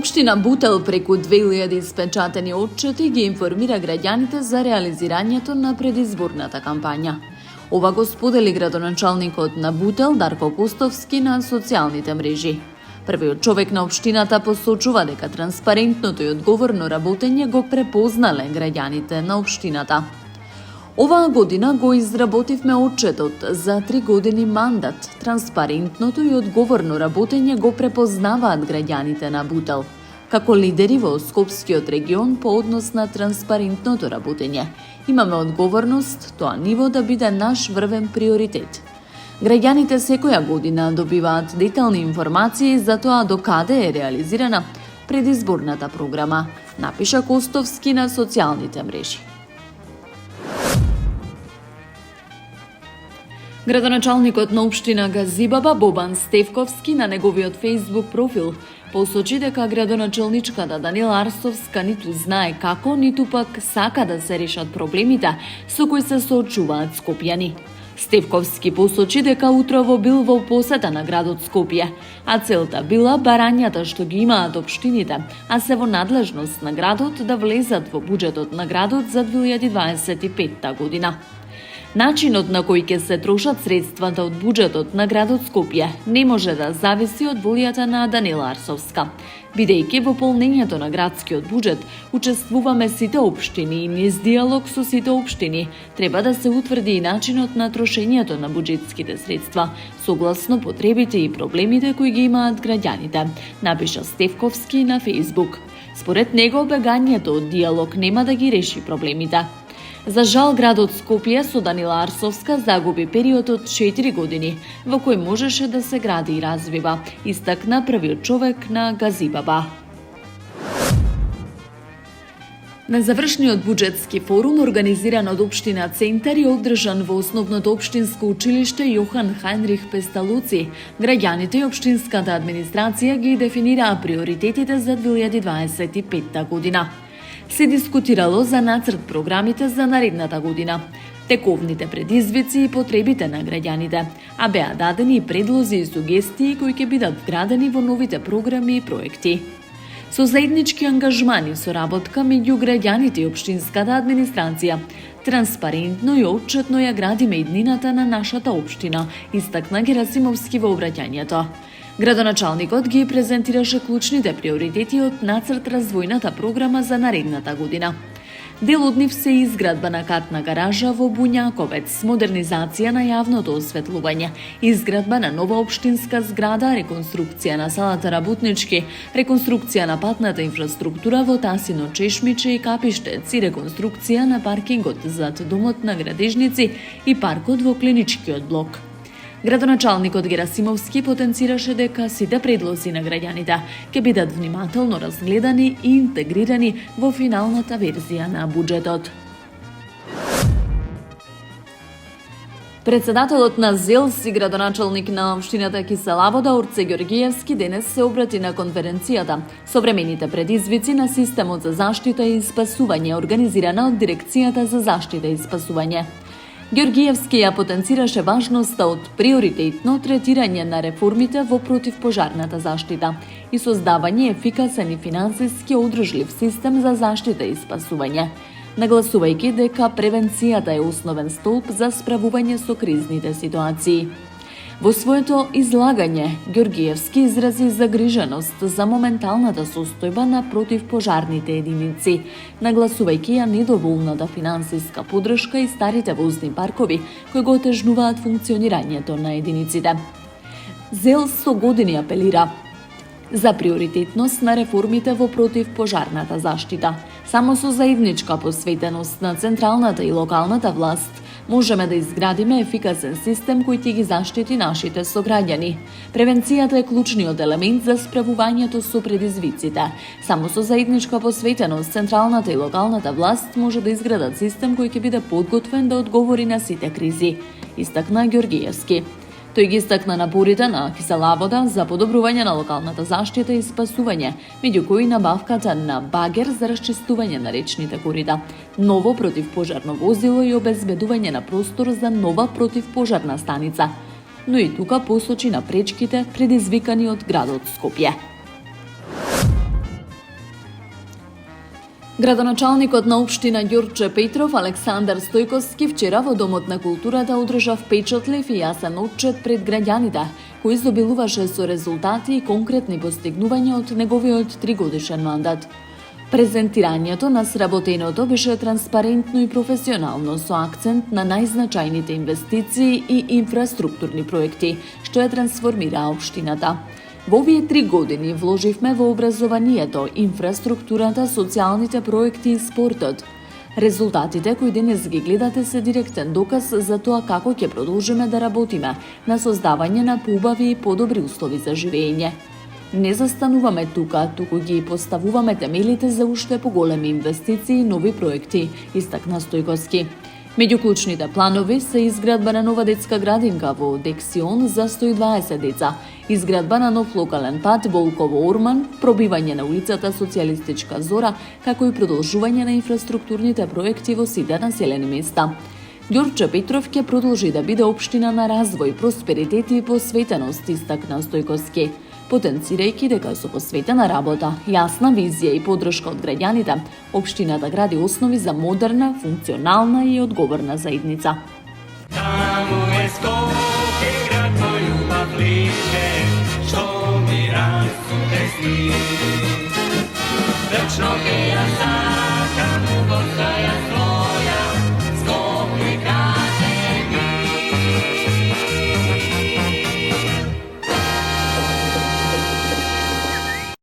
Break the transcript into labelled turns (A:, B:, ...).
A: Општина Бутел преку 2000 испечатени отчети ги информира граѓаните за реализирањето на предизборната кампања. Ова го сподели градоначалникот на Бутел Дарко Костовски на социјалните мрежи. Првиот човек на општината посочува дека транспарентното и одговорно работење го препознале граѓаните на општината. Оваа година го изработивме отчетот за 3 години мандат. Транспарентното и одговорно работење го препознаваат граѓаните на Бутел како лидери во Скопскиот регион по однос на транспарентното работење. Имаме одговорност тоа ниво да биде наш врвен приоритет. Граѓаните секоја година добиваат детални информации за тоа до каде е реализирана предизборната програма, напиша Костовски на социјалните мрежи. Градоначалникот на општина Газибаба Бобан Стевковски на неговиот Facebook профил посочи дека градоначалничката Данила Арсовска ниту знае како, ниту пак сака да се решат проблемите со кои се соочуваат скопјани. Стевковски посочи дека утрово бил во посета на градот Скопје, а целта била барањата што ги имаат општините, а се во надлежност на градот да влезат во буџетот на градот за 2025 година. Начинот на кој ќе се трошат средствата од буџетот на градот Скопје не може да зависи од волјата на Данила Арсовска, бидејќи во полнењето на градскиот буџет учествуваме сите општини и низ диалог со сите општини треба да се утврди и начинот на трошењето на буџетските средства, согласно потребите и проблемите кои ги имаат граѓаните, напиша Стевковски на Facebook. Според него, бегањето од диалог нема да ги реши проблемите. За жал, градот Скопје со Данила Арсовска загуби период од 4 години, во кој можеше да се гради и развива, истакна првиот човек на Газибаба. На завршниот буџетски форум, организиран од општина Центар и одржан во основното општинско училиште Јохан Хајнрих Песталуци, граѓаните и општинската администрација ги дефинираа приоритетите за 2025 година. Се дискутирало за нацрт програмите за наредната година, тековните предизвици и потребите на граѓаните, а беа дадени предлози и сугестии кои ќе бидат вградени во новите програми и проекти. Со заеднички ангажмани со работка меѓу граѓаните и општинската администрација, транспарентно и отчетно ја градиме иднината на нашата општина, истакна Герасимовски во обраќањето. Градоначалникот ги презентираше клучните приоритети од нацрт развојната програма за наредната година. Дел од нив се изградба на катна гаража во Буњаковец, модернизација на јавното осветлување, изградба на нова општинска зграда, реконструкција на салата работнички, реконструкција на патната инфраструктура во Тасино, Чешмиче и Капиштец и реконструкција на паркингот зад домот на градежници и паркот во клиничкиот блок. Градоначалникот Герасимовски потенцираше дека сите предлози на граѓаните ќе бидат внимателно разгледани и интегрирани во финалната верзија на буџетот. Председателот на ЗЕЛС и градоначалник на општината Киселавода Орце Ѓоргиевски денес се обрати на конференцијата Современите предизвици на системот за заштита и спасување, организирана од Дирекцијата за заштита и спасување. Ѓоргиевски ја потенцираше важноста од приоритетно третирање на реформите во противпожарната заштита и создавање ефикасен и финансиски одржлив систем за заштита и спасување, нагласувајќи дека превенцијата е основен столб за справување со кризните ситуации. Во своето излагање, Ѓоргиевски изрази загриженост за моменталната состојба на противпожарните единици, нагласувајќи ја недоволната финансиска поддршка и старите возни паркови кои го отежнуваат функционирањето на единиците. ЗЕЛС со години апелира за приоритетност на реформите во противпожарната заштита. Само со заедничка посветеност на централната и локалната власт можеме да изградиме ефикасен систем кој ќе ги заштити нашите сограѓани. Превенцијата е клучниот елемент за справувањето со предизвиците. Само со заедничка посветеност централната и локалната власт може да изградат систем кој ќе биде подготвен да одговори на сите кризи, истакна Ѓоргиевски. Тој ги истакна напорите на Киселавода за подобрување на локалната заштита и спасување, меѓу кои набавката на багер за расчистување на речните корита, ново противпожарно возило и обезбедување на простор за нова противпожарна станица. Но и тука посочи на пречките предизвикани од градот Скопје. Градоначалникот на општина Ѓорче Петров Александар Стојковски вчера во Домот на културата одржа впечатлив и јасен отчет пред граѓаните, кој изобилуваше со резултати и конкретни постигнувања од неговиот 3-годишен мандат. Презентирањето на сработеното беше транспарентно и професионално со акцент на најзначајните инвестиции и инфраструктурни проекти, што ја трансформира општината. Во овие 3 години вложивме во образованието, инфраструктурата, социјалните проекти и спортот. Резултатите кои денес ги гледате се директен доказ за тоа како ќе продолжиме да работиме на создавање на поубави и подобри услови за живење. Не застануваме тука, туку ги поставуваме темелите за уште поголеми инвестиции и нови проекти, истакна Стојковски. Меѓу клучните планови се изградба на нова детска градинка во Дексион за 120 деца, изградба на нов локален пат Волково-Орман, пробивање на улицата Социјалистичка Зора, како и продолжување на инфраструктурните проекти во сите населени места. Ѓорче Петров ќе продолжи да биде општина на развој, просперитет и посветеност, истакна Стојковски, потенцирајќи дека со посветена работа, јасна визија и поддршка од граѓаните, општината гради основи за модерна, функционална и одговорна заедница.
B: Таму е Скопје, град мој љубав лише, што ми расуте сни. Вечно ке ја сакам во